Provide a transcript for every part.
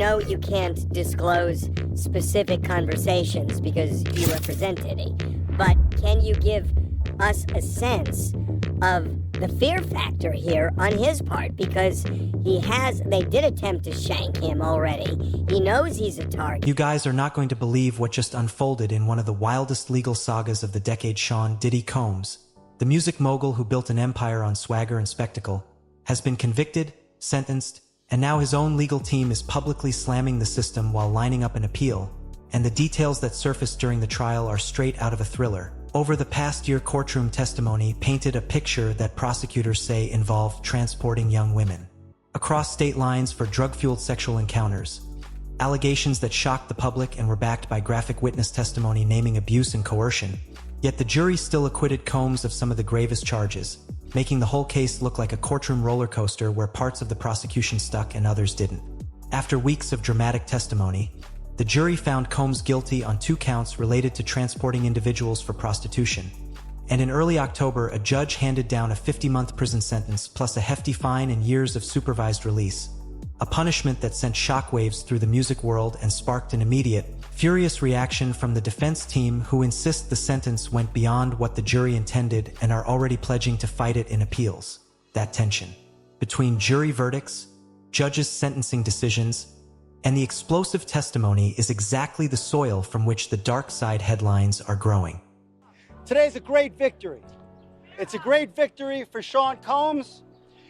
know you can't disclose specific conversations because you represent Diddy, but can you give us a sense of the fear factor here on his part? Because they did attempt to shank him already. He knows he's a target. You guys are not going to believe what just unfolded in one of the wildest legal sagas of the decade. Sean Diddy Combs, the music mogul who built an empire on swagger and spectacle, has been convicted, sentenced, and now his own legal team is publicly slamming the system while lining up an appeal. And the details that surfaced during the trial are straight out of a thriller. Over the past year, courtroom testimony painted a picture that prosecutors say involved transporting young women across state lines for drug-fueled sexual encounters. Allegations that shocked the public and were backed by graphic witness testimony naming abuse and coercion. Yet the jury still acquitted Combs of some of the gravest charges, making the whole case look like a courtroom roller coaster where parts of the prosecution stuck and others didn't. After weeks of dramatic testimony, the jury found Combs guilty on 2 counts related to transporting individuals for prostitution. And in early October, a judge handed down a 50-month prison sentence plus a hefty fine and years of supervised release. A punishment that sent shockwaves through the music world and sparked an immediate, furious reaction from the defense team, who insist the sentence went beyond what the jury intended and are already pledging to fight it in appeals. That tension between jury verdicts, judges' sentencing decisions, and the explosive testimony is exactly the soil from which the dark side headlines are growing. Today's a great victory. It's a great victory for Sean Combs.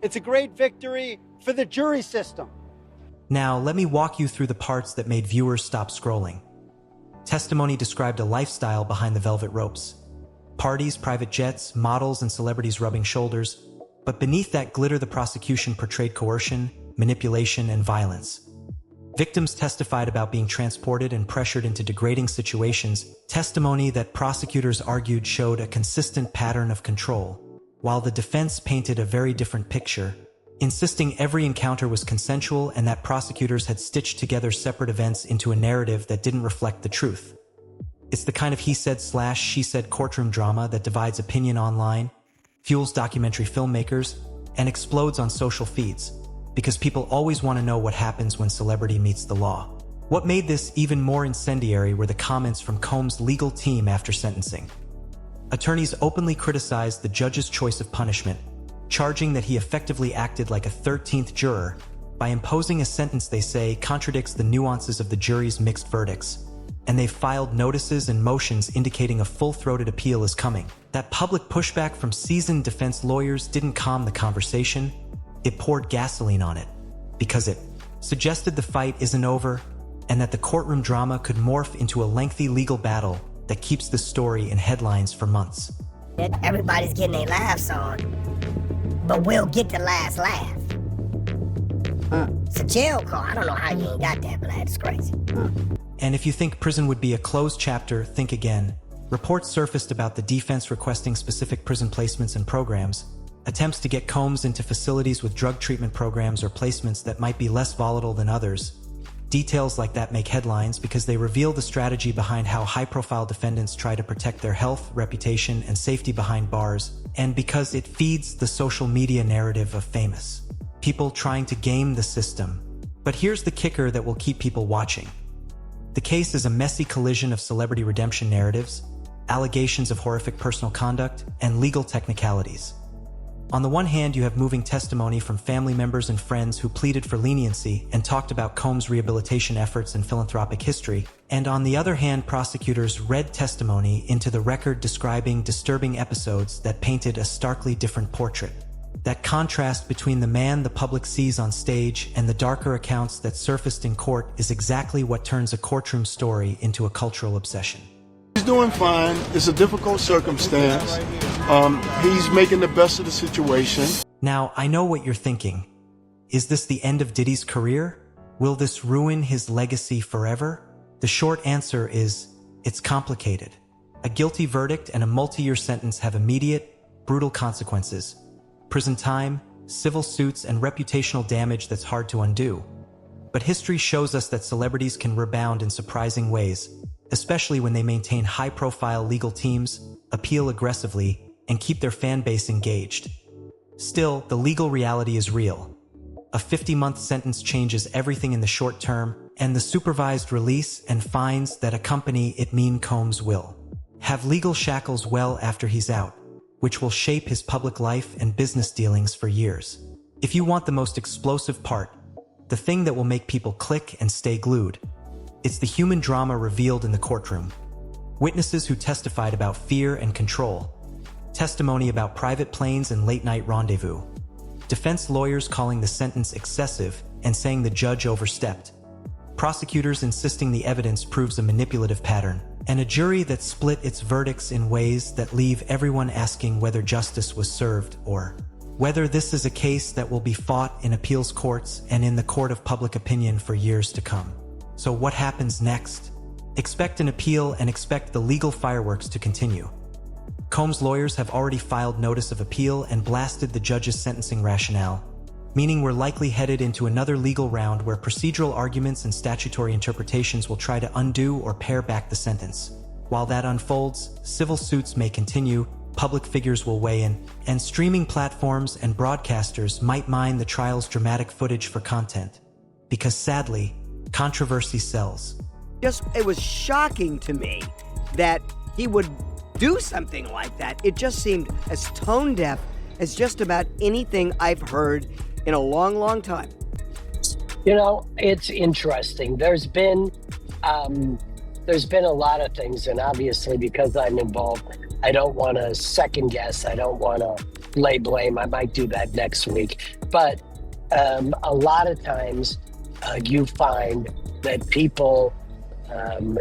It's a great victory for the jury system. Now, let me walk you through the parts that made viewers stop scrolling. Testimony described a lifestyle behind the velvet ropes. Parties, private jets, models, and celebrities rubbing shoulders. But beneath that glitter, the prosecution portrayed coercion, manipulation, and violence. Victims testified about being transported and pressured into degrading situations, testimony that prosecutors argued showed a consistent pattern of control, while the defense painted a very different picture, insisting every encounter was consensual and that prosecutors had stitched together separate events into a narrative that didn't reflect the truth. It's the kind of he said/she said courtroom drama that divides opinion online, fuels documentary filmmakers, and explodes on social feeds, because people always want to know what happens when celebrity meets the law. What made this even more incendiary were the comments from Combs' legal team after sentencing. Attorneys openly criticized the judge's choice of punishment, charging that he effectively acted like a 13th juror by imposing a sentence they say contradicts the nuances of the jury's mixed verdicts. And they've filed notices and motions indicating a full-throated appeal is coming. That public pushback from seasoned defense lawyers didn't calm the conversation. It poured gasoline on it, because it suggested the fight isn't over and that the courtroom drama could morph into a lengthy legal battle that keeps the story in headlines for months. Everybody's getting their laughs on, but we'll get the last laugh. It's a jail call. I don't know how you ain't got that, but that's crazy. And if you think prison would be a closed chapter, think again. Reports surfaced about the defense requesting specific prison placements and programs, attempts to get Combs into facilities with drug treatment programs or placements that might be less volatile than others. Details like that make headlines because they reveal the strategy behind how high-profile defendants try to protect their health, reputation, and safety behind bars, and because it feeds the social media narrative of famous people trying to game the system. But here's the kicker that will keep people watching. The case is a messy collision of celebrity redemption narratives, allegations of horrific personal conduct, and legal technicalities. On the one hand, you have moving testimony from family members and friends who pleaded for leniency and talked about Combs' rehabilitation efforts and philanthropic history. And on the other hand, prosecutors read testimony into the record describing disturbing episodes that painted a starkly different portrait. That contrast between the man the public sees on stage and the darker accounts that surfaced in court is exactly what turns a courtroom story into a cultural obsession. He's doing fine. It's a difficult circumstance. He's making the best of the situation. Now, I know what you're thinking. Is this the end of Diddy's career? Will this ruin his legacy forever? The short answer is, it's complicated. A guilty verdict and a multi-year sentence have immediate, brutal consequences. Prison time, civil suits, and reputational damage that's hard to undo. But history shows us that celebrities can rebound in surprising ways, especially when they maintain high-profile legal teams, appeal aggressively, and keep their fan base engaged. Still, the legal reality is real. A 50-month sentence changes everything in the short term, and the supervised release and fines that accompany it mean Combs will have legal shackles well after he's out, which will shape his public life and business dealings for years. If you want the most explosive part, the thing that will make people click and stay glued, it's the human drama revealed in the courtroom. Witnesses who testified about fear and control, testimony about private planes and late-night rendezvous, defense lawyers calling the sentence excessive and saying the judge overstepped, prosecutors insisting the evidence proves a manipulative pattern, and a jury that split its verdicts in ways that leave everyone asking whether justice was served or whether this is a case that will be fought in appeals courts and in the court of public opinion for years to come. So what happens next? Expect an appeal and expect the legal fireworks to continue. Combs' lawyers have already filed notice of appeal and blasted the judge's sentencing rationale, meaning we're likely headed into another legal round where procedural arguments and statutory interpretations will try to undo or pare back the sentence. While that unfolds, civil suits may continue, public figures will weigh in, and streaming platforms and broadcasters might mine the trial's dramatic footage for content. Because sadly, controversy sells. It was shocking to me that he would do something like that. It just seemed as tone deaf as just about anything I've heard in a long, long time. You know, it's interesting. There's been a lot of things, and obviously because I'm involved, I don't want to second guess. I don't want to lay blame. I might do that next week. But a lot of times you find that people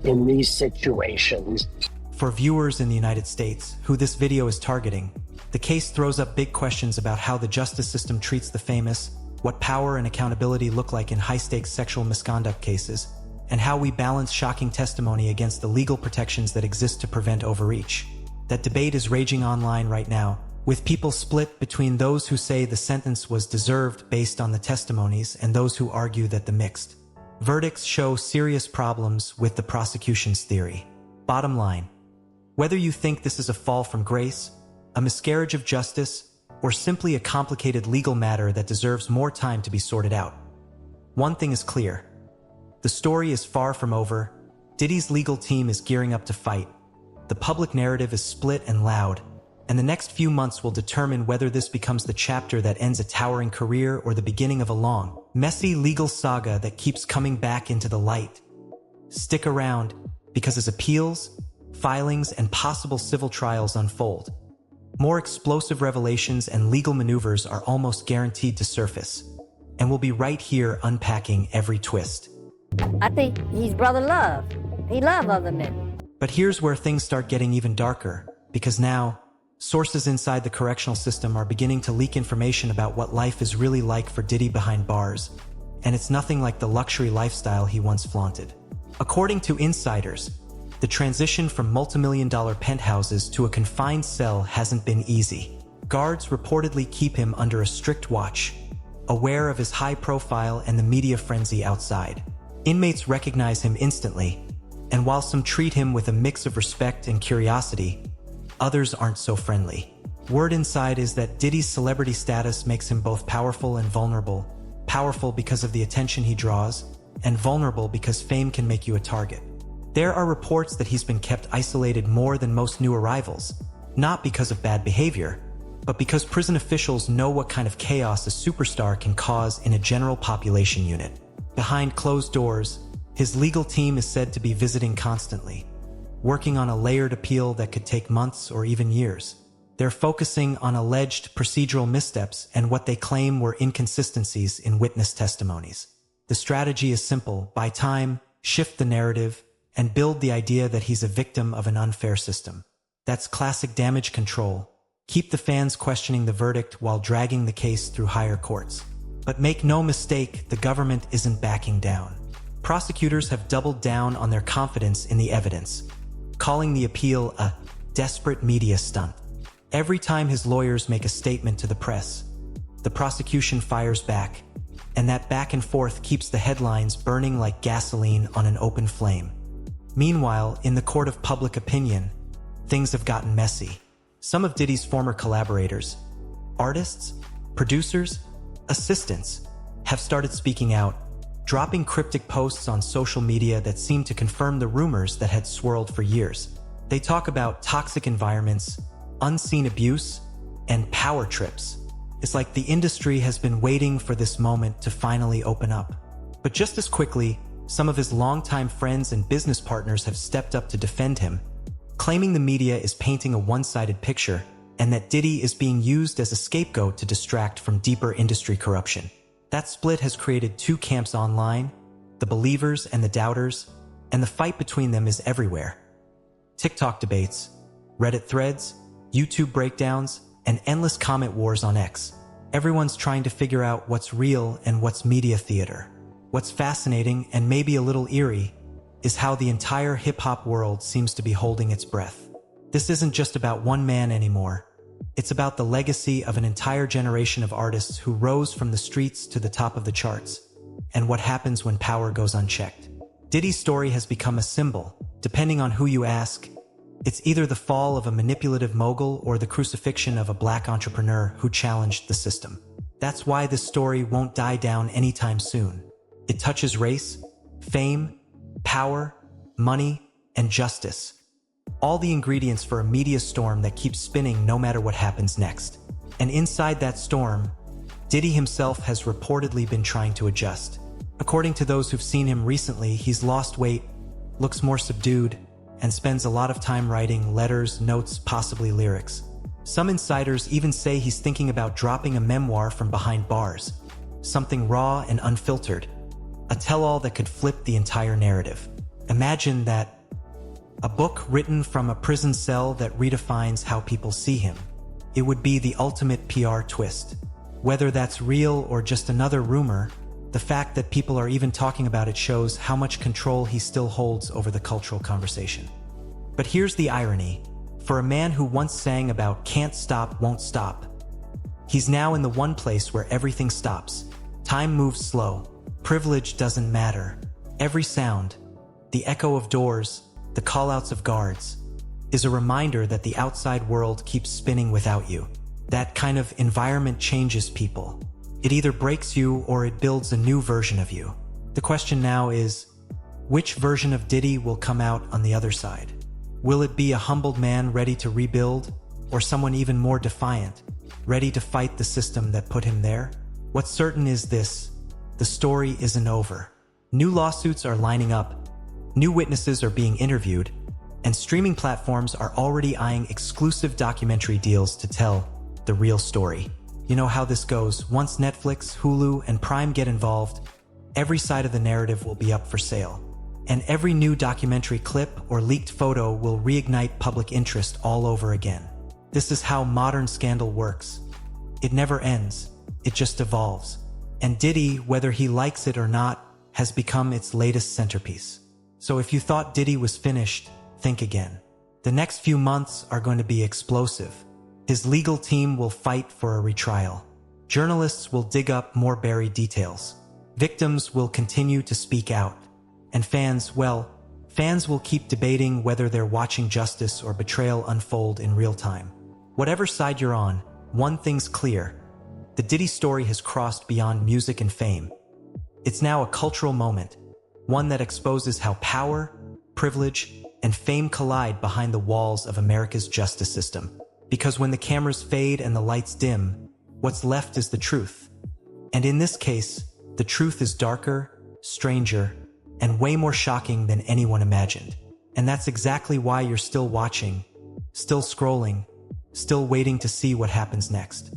in these situations. For viewers in the United States, who this video is targeting, the case throws up big questions about how the justice system treats the famous, what power and accountability look like in high-stakes sexual misconduct cases, and how we balance shocking testimony against the legal protections that exist to prevent overreach. That debate is raging online right now, with people split between those who say the sentence was deserved based on the testimonies and those who argue that the mixed verdicts show serious problems with the prosecution's theory. Bottom line, whether you think this is a fall from grace, a miscarriage of justice, or simply a complicated legal matter that deserves more time to be sorted out, one thing is clear. The story is far from over. Diddy's legal team is gearing up to fight. The public narrative is split and loud, and the next few months will determine whether this becomes the chapter that ends a towering career or the beginning of a long, messy legal saga that keeps coming back into the light. Stick around, because as appeals, filings, and possible civil trials unfold, more explosive revelations and legal maneuvers are almost guaranteed to surface, and we'll be right here unpacking every twist. I think he's brother love. He love other men. But here's where things start getting even darker, because now, sources inside the correctional system are beginning to leak information about what life is really like for Diddy behind bars, and it's nothing like the luxury lifestyle he once flaunted. According to insiders, the transition from multimillion-dollar penthouses to a confined cell hasn't been easy. Guards reportedly keep him under a strict watch, aware of his high profile and the media frenzy outside. Inmates recognize him instantly, and while some treat him with a mix of respect and curiosity, others aren't so friendly. Word inside is that Diddy's celebrity status makes him both powerful and vulnerable. Powerful because of the attention he draws, and vulnerable because fame can make you a target. There are reports that he's been kept isolated more than most new arrivals, not because of bad behavior, but because prison officials know what kind of chaos a superstar can cause in a general population unit. Behind closed doors, his legal team is said to be visiting constantly, working on a layered appeal that could take months or even years. They're focusing on alleged procedural missteps and what they claim were inconsistencies in witness testimonies. The strategy is simple: buy time, shift the narrative, and build the idea that he's a victim of an unfair system. That's classic damage control. Keep the fans questioning the verdict while dragging the case through higher courts. But make no mistake, the government isn't backing down. Prosecutors have doubled down on their confidence in the evidence, calling the appeal a desperate media stunt. Every time his lawyers make a statement to the press, the prosecution fires back, and that back and forth keeps the headlines burning like gasoline on an open flame. Meanwhile, in the court of public opinion, things have gotten messy. Some of Diddy's former collaborators, artists, producers, assistants, have started speaking out, dropping cryptic posts on social media that seem to confirm the rumors that had swirled for years. They talk about toxic environments, unseen abuse, and power trips. It's like the industry has been waiting for this moment to finally open up. But just as quickly, some of his longtime friends and business partners have stepped up to defend him, claiming the media is painting a one-sided picture and that Diddy is being used as a scapegoat to distract from deeper industry corruption. That split has created two camps online, the believers and the doubters, and the fight between them is everywhere. TikTok debates, Reddit threads, YouTube breakdowns, and endless comment wars on X. Everyone's trying to figure out what's real and what's media theater. What's fascinating and maybe a little eerie is how the entire hip-hop world seems to be holding its breath. This isn't just about one man anymore. It's about the legacy of an entire generation of artists who rose from the streets to the top of the charts, and what happens when power goes unchecked. Diddy's story has become a symbol. Depending on who you ask, it's either the fall of a manipulative mogul or the crucifixion of a black entrepreneur who challenged the system. That's why this story won't die down anytime soon. It touches race, fame, power, money, and justice. All the ingredients for a media storm that keeps spinning no matter what happens next. And inside that storm, Diddy himself has reportedly been trying to adjust. According to those who've seen him recently, he's lost weight, looks more subdued, and spends a lot of time writing letters, notes, possibly lyrics. Some insiders even say he's thinking about dropping a memoir from behind bars, something raw and unfiltered, a tell-all that could flip the entire narrative. Imagine that. A book written from a prison cell that redefines how people see him. It would be the ultimate PR twist. Whether that's real or just another rumor, the fact that people are even talking about it shows how much control he still holds over the cultural conversation. But here's the irony. For a man who once sang about can't stop, won't stop, he's now in the one place where everything stops. Time moves slow. Privilege doesn't matter. Every sound, the echo of doors, the call-outs of guards, is a reminder that the outside world keeps spinning without you. That kind of environment changes people. It either breaks you or it builds a new version of you. The question now is, which version of Diddy will come out on the other side? Will it be a humbled man ready to rebuild, or someone even more defiant, ready to fight the system that put him there? What's certain is this: the story isn't over. New lawsuits are lining up, new witnesses are being interviewed, and streaming platforms are already eyeing exclusive documentary deals to tell the real story. You know how this goes. Once Netflix, Hulu, and Prime get involved, every side of the narrative will be up for sale. And every new documentary clip or leaked photo will reignite public interest all over again. This is how modern scandal works. It never ends, it just evolves. And Diddy, whether he likes it or not, has become its latest centerpiece. So if you thought Diddy was finished, think again. The next few months are going to be explosive. His legal team will fight for a retrial. Journalists will dig up more buried details. Victims will continue to speak out. And fans will keep debating whether they're watching justice or betrayal unfold in real time. Whatever side you're on, one thing's clear. The Diddy story has crossed beyond music and fame. It's now a cultural moment, one that exposes how power, privilege, and fame collide behind the walls of America's justice system. Because when the cameras fade and the lights dim, what's left is the truth. And in this case, the truth is darker, stranger, and way more shocking than anyone imagined. And that's exactly why you're still watching, still scrolling, still waiting to see what happens next.